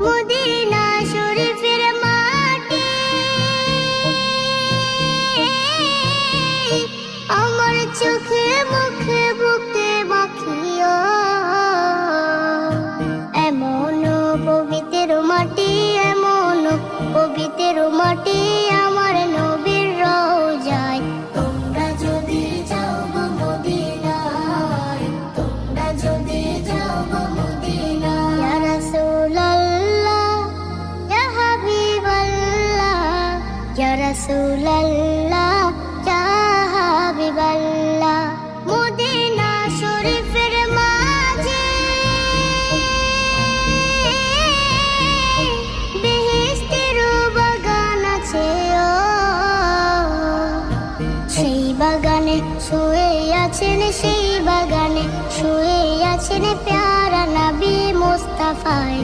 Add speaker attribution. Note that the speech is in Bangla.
Speaker 1: মদিনা শরীফের মাটি আমার চোখে মুখে বুকে মাখিও। এমন পবিত্র মাটি, এমন পবিত্র মাটি আমার নবীর রওজায়। তোমরা যদি যাও গো মদিনায়, তোমরা যদি যাও গো মদিনায়। ইয়া রাসূলুল্লাহ, ইয়া হাবিবাল্লাহ, ইয়া রাসূলুল্লাহ, ইয়া হাবিবাল্লাহ। মদিনা শরীফের মাঝে বেহেশতের বাগান আছে ও। সেই বাগানে শুয়ে আছেন, সেই বাগানে শুয়ে আছেন প্যারা নবী মুস্তাফায়।